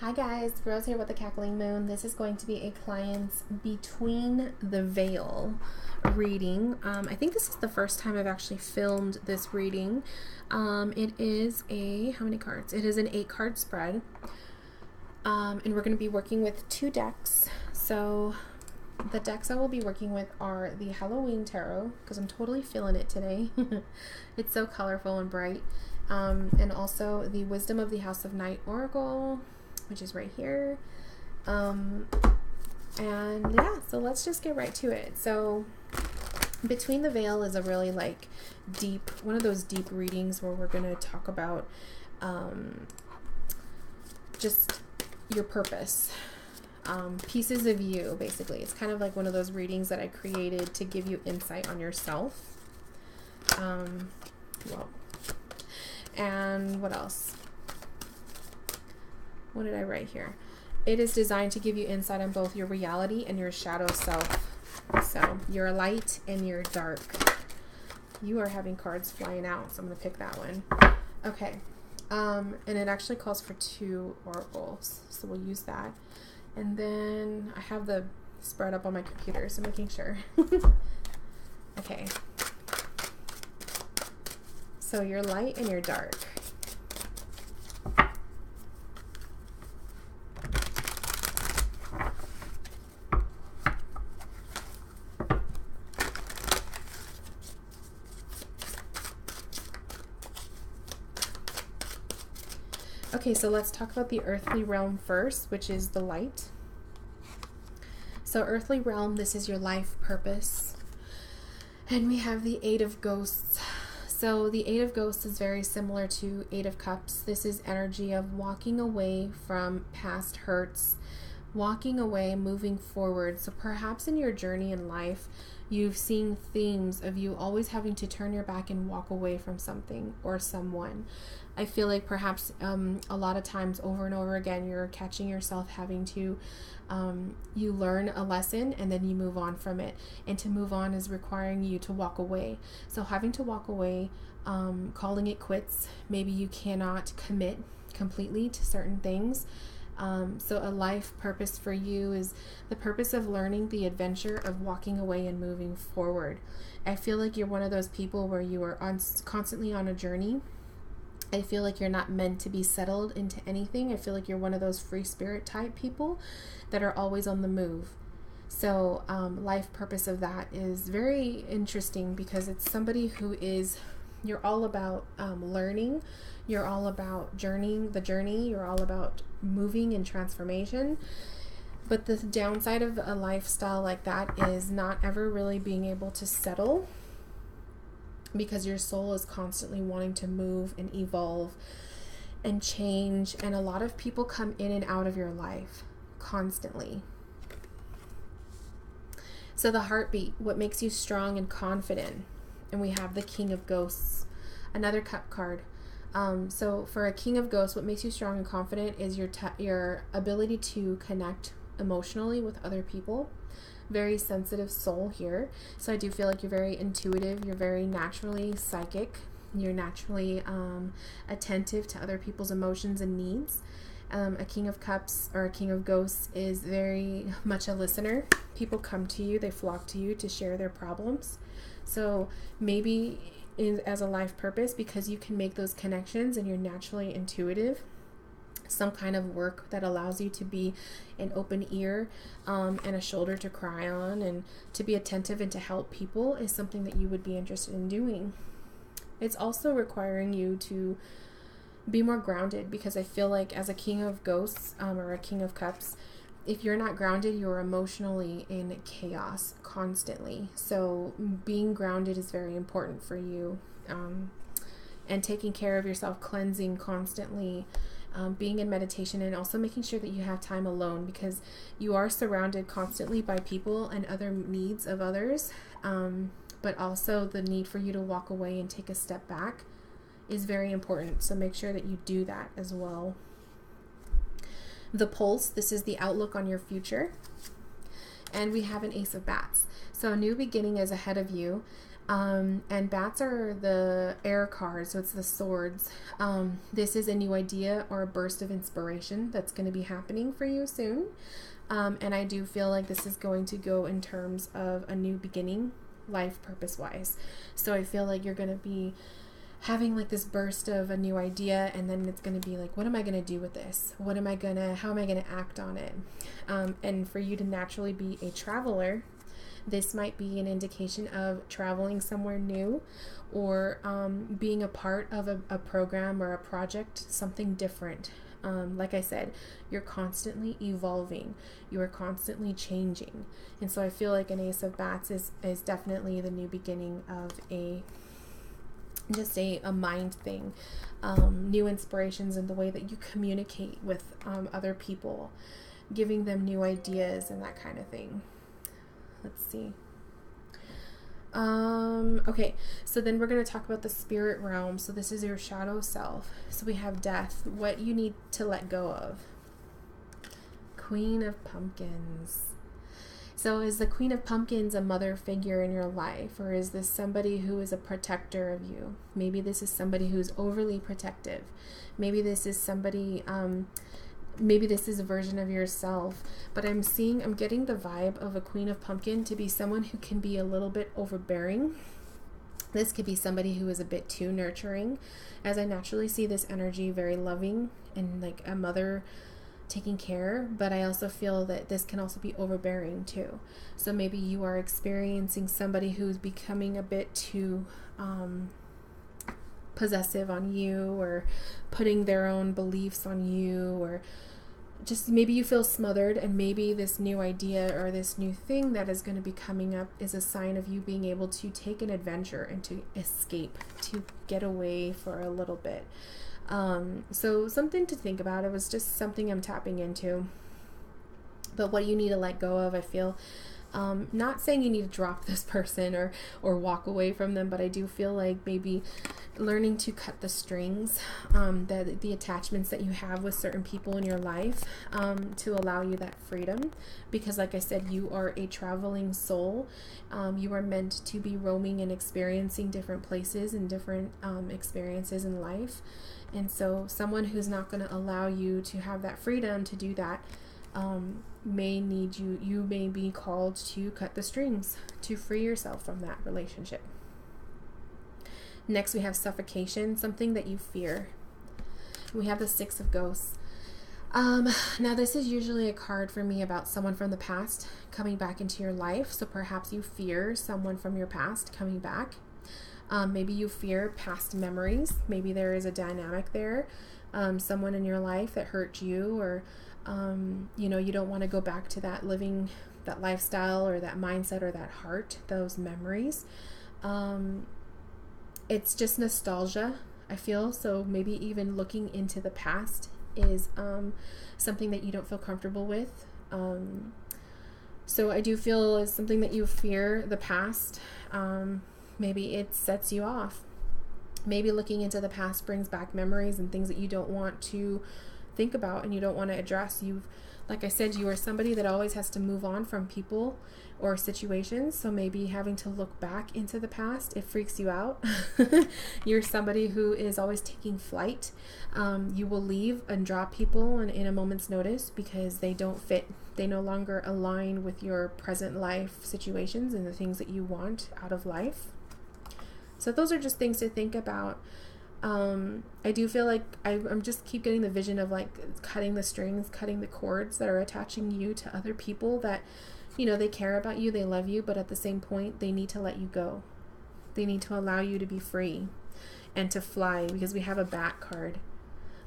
Hi guys, Rose here with the Cackling Moon. This is going to be a client's Between the Veil reading. I think this is the first time I've actually filmed this reading. It is how many cards? It is an 8-card spread. And we're going to be working with 2 decks. So the decks I will be working with are the Halloween Tarot, because I'm totally feeling it today. It's so colorful and bright. And also the Wisdom of the House of Night Oracle, which is right here. And yeah, so let's just get right to it. So Between the Veil is a really deep, one of those deep readings where we're going to talk about just your purpose, pieces of you, basically. It's kind of like one of those readings that I created to give you insight on yourself. And what else? What did I write here? It is designed to give you insight on both your reality and your shadow self. So your light and your dark. You are having cards flying out, so I'm going to pick that one. Okay. And it actually calls for 2 oracles, so we'll use that. And then I have the spread up on my computer, so making sure. Okay. So your light and your dark. Okay, so let's talk about the earthly realm first, which is the light. So earthly realm, this is your life purpose. And we have the 8 of Ghosts. So the 8 of Ghosts is very similar to 8 of Cups. This is energy of walking away from past hurts, walking away, moving forward. So perhaps in your journey in life, you've seen themes of you always having to turn your back and walk away from something or someone. I feel like perhaps a lot of times over and over again, you're catching yourself having to, you learn a lesson and then you move on from it. And to move on is requiring you to walk away. So having to walk away, calling it quits, maybe you cannot commit completely to certain things. So a life purpose for you is the purpose of learning the adventure of walking away and moving forward. I feel like you're one of those people where you are constantly on a journey. I feel like you're not meant to be settled into anything. I feel like you're one of those free spirit type people that are always on the move. So life purpose of that is very interesting because it's somebody who is, you're all about learning. You're all about journeying the journey. You're all about moving and transformation. But the downside of a lifestyle like that is not ever really being able to settle, because your soul is constantly wanting to move and evolve and change. And a lot of people come in and out of your life constantly. So the heartbeat, what makes you strong and confident? And we have the King of Ghosts, another cup card. So for a King of Ghosts, what makes you strong and confident is your ability to connect emotionally with other people. Very sensitive soul here. So I do feel like you're very intuitive. You're very naturally psychic. You're naturally attentive to other people's emotions and needs. A King of Cups or a King of Ghosts is very much a listener. People come to you, they flock to you to share their problems. So maybe as a life purpose, because you can make those connections and you're naturally intuitive, some kind of work that allows you to be an open ear and a shoulder to cry on and to be attentive and to help people is something that you would be interested in doing. It's also requiring you to be more grounded, because I feel like as a King of Ghosts or a King of Cups, if you're not grounded, you're emotionally in chaos constantly. So being grounded is very important for you, and taking care of yourself, cleansing constantly, being in meditation, and also making sure that you have time alone, because you are surrounded constantly by people and other needs of others, but also the need for you to walk away and take a step back is very important. So make sure that you do that as well. The Pulse, this is the outlook on your future. And we have an Ace of Bats. So a new beginning is ahead of you. And bats are the air card, so it's the swords. This is a new idea or a burst of inspiration that's going to be happening for you soon. And I do feel like this is going to go in terms of a new beginning, life purpose wise. So I feel like you're going to be having like this burst of a new idea, and then it's going to be like, what am I going to do with this? How am I going to act on it? And for you to naturally be a traveler, this might be an indication of traveling somewhere new, or being a part of a program or a project, something different. Like I said, you're constantly evolving, you are constantly changing. And so I feel like an Ace of Bats is definitely the new beginning of just a mind thing, new inspirations in the way that you communicate with other people, giving them new ideas and that kind of thing. Let's see. Okay, so then we're going to talk about the spirit realm. So this is your shadow self. So we have death, what you need to let go of. Queen of Pumpkins. So is the Queen of Pumpkins a mother figure in your life, or is this somebody who is a protector of you? Maybe this is somebody who's overly protective. Maybe this is somebody, maybe this is a version of yourself, but I'm getting the vibe of a Queen of Pumpkin to be someone who can be a little bit overbearing. This could be somebody who is a bit too nurturing, as I naturally see this energy very loving and like a mother taking care, but I also feel that this can also be overbearing too. So maybe you are experiencing somebody who's becoming a bit too possessive on you, or putting their own beliefs on you, or just maybe you feel smothered, and maybe this new idea or this new thing that is going to be coming up is a sign of you being able to take an adventure and to escape, to get away for a little bit. So something to think about. It was just something I'm tapping into. But what you need to let go of, I feel, not saying you need to drop this person or walk away from them, but I do feel like maybe learning to cut the strings, the attachments that you have with certain people in your life, to allow you that freedom. Because like I said, you are a traveling soul. You are meant to be roaming and experiencing different places and different experiences in life. And so someone who's not going to allow you to have that freedom to do that may need you may be called to cut the strings to free yourself from that relationship. Next we have suffocation, something that you fear. We have the Six of Ghosts. Now this is usually a card for me about someone from the past coming back into your life. So perhaps you fear someone from your past coming back. Maybe you fear past memories. Maybe there is a dynamic there, someone in your life that hurt you, or you don't want to go back to that lifestyle or that mindset or that heart, those memories. It's just nostalgia, I feel. So maybe even looking into the past is something that you don't feel comfortable with. So I do feel it's something that you fear, the past. Maybe it sets you off. Maybe looking into the past brings back memories and things that you don't want to think about and you don't want to address. Like I said, you are somebody that always has to move on from people or situations. So maybe having to look back into the past, it freaks you out. You're somebody who is always taking flight. You will leave and drop people in a moment's notice because they don't fit. They no longer align with your present life situations and the things that you want out of life. So those are just things to think about. I do feel like I'm just keep getting the vision of like cutting the strings, cutting the cords that are attaching you to other people that, they care about you, they love you, but at the same point, they need to let you go. They need to allow you to be free and to fly, because we have a bat card.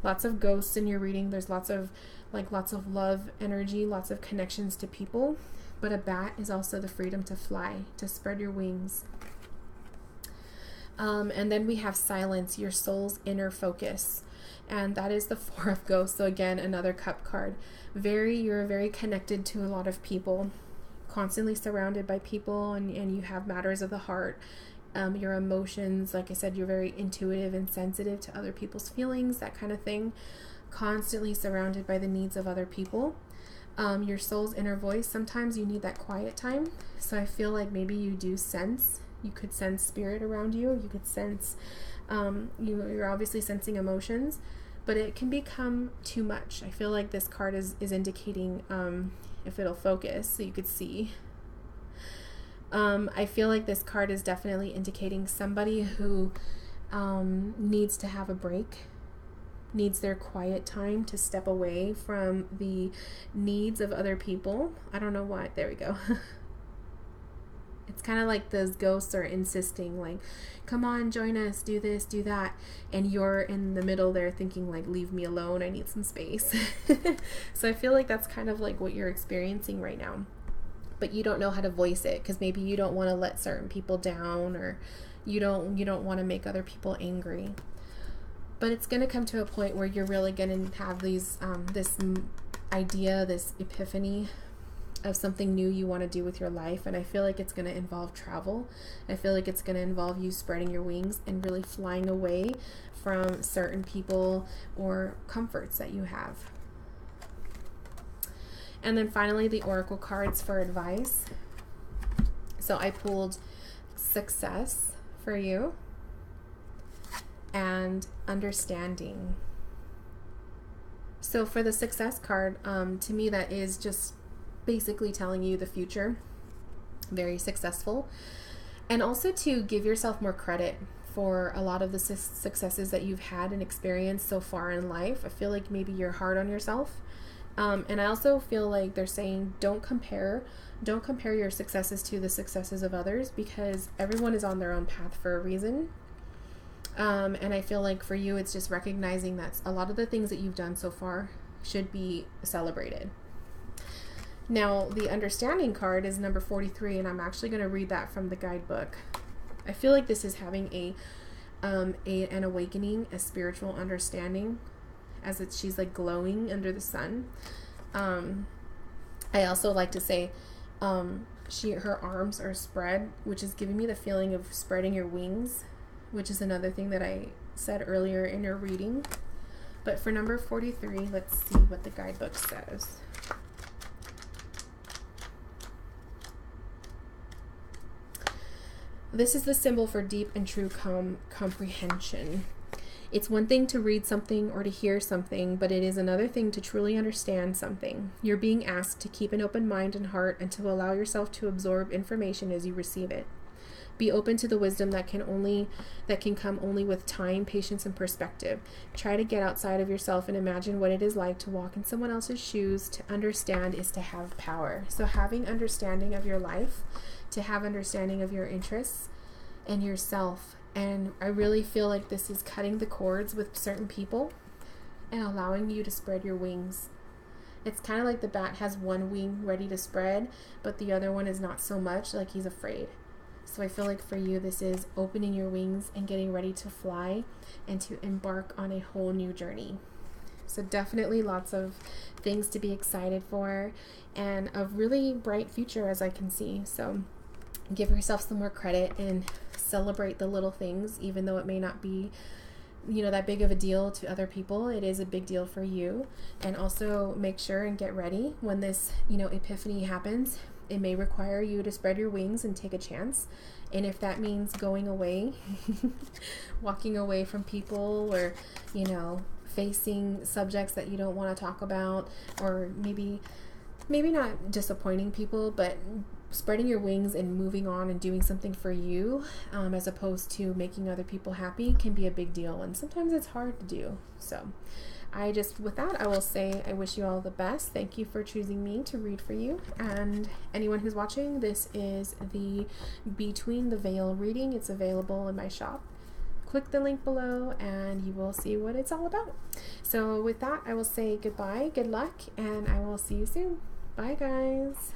Lots of ghosts in your reading. There's lots of love energy, lots of connections to people, but a bat is also the freedom to fly, to spread your wings. And then we have silence, your soul's inner focus. And that is the Four of Ghosts. So again, another cup card. You're very connected to a lot of people, constantly surrounded by people, and you have matters of the heart. Your emotions, like I said, you're very intuitive and sensitive to other people's feelings, that kind of thing. Constantly surrounded by the needs of other people. Your soul's inner voice, sometimes you need that quiet time. So I feel like maybe you do sense You could sense spirit around you. You could sense, you're obviously sensing emotions, but it can become too much. I feel like this card is indicating, if it'll focus so you could see, I feel like this card is definitely indicating somebody who needs to have a break, needs their quiet time to step away from the needs of other people. I don't know why. There we go. It's kind of like those ghosts are insisting, like, come on, join us, do this, do that. And you're in the middle there thinking, like, leave me alone, I need some space. So I feel like that's kind of like what you're experiencing right now. But you don't know how to voice it because maybe you don't want to let certain people down, or you don't want to make other people angry. But it's going to come to a point where you're really going to have these this idea, this epiphany of something new you want to do with your life. And I feel like it's going to involve travel. I feel like it's going to involve you spreading your wings and really flying away from certain people or comforts that you have. And then finally, the oracle cards for advice. So I pulled success for you and understanding. So for the success card, to me, that is just basically telling you the future, very successful, and also to give yourself more credit for a lot of the successes that you've had and experienced so far in life. I feel like maybe you're hard on yourself. And I also feel like they're saying don't compare your successes to the successes of others, because everyone is on their own path for a reason. And I feel like for you, it's just recognizing that a lot of the things that you've done so far should be celebrated. Now, the understanding card is number 43, and I'm actually going to read that from the guidebook. I feel like this is having an awakening, a spiritual understanding, as she's like glowing under the sun. I also like to say her arms are spread, which is giving me the feeling of spreading your wings, which is another thing that I said earlier in your reading. But for number 43, let's see what the guidebook says. This is the symbol for deep and true comprehension. It's one thing to read something or to hear something, but it is another thing to truly understand something. You're being asked to keep an open mind and heart and to allow yourself to absorb information as you receive it. Be open to the wisdom that can come only with time, patience, and perspective. Try to get outside of yourself and imagine what it is like to walk in someone else's shoes. To understand is to have power. So having understanding of your life, to have understanding of your interests and yourself. And I really feel like this is cutting the cords with certain people and allowing you to spread your wings. It's kind of like the bat has one wing ready to spread, but the other one is not so much, like he's afraid. So I feel like for you, this is opening your wings and getting ready to fly and to embark on a whole new journey. So definitely lots of things to be excited for and a really bright future, as I can see. So give yourself some more credit and celebrate the little things, even though it may not be, that big of a deal to other people. It is a big deal for you. And also make sure and get ready when this, epiphany happens. It may require you to spread your wings and take a chance. And if that means going away, walking away from people, or, facing subjects that you don't want to talk about, or maybe not disappointing people, but spreading your wings and moving on and doing something for you, as opposed to making other people happy, can be a big deal. And sometimes it's hard to do. So with that, I will say I wish you all the best. Thank you for choosing me to read for you. And anyone who's watching, this is the Between the Veil reading. It's available in my shop. Click the link below and you will see what it's all about. So with that, I will say goodbye, good luck, and I will see you soon. Bye, guys.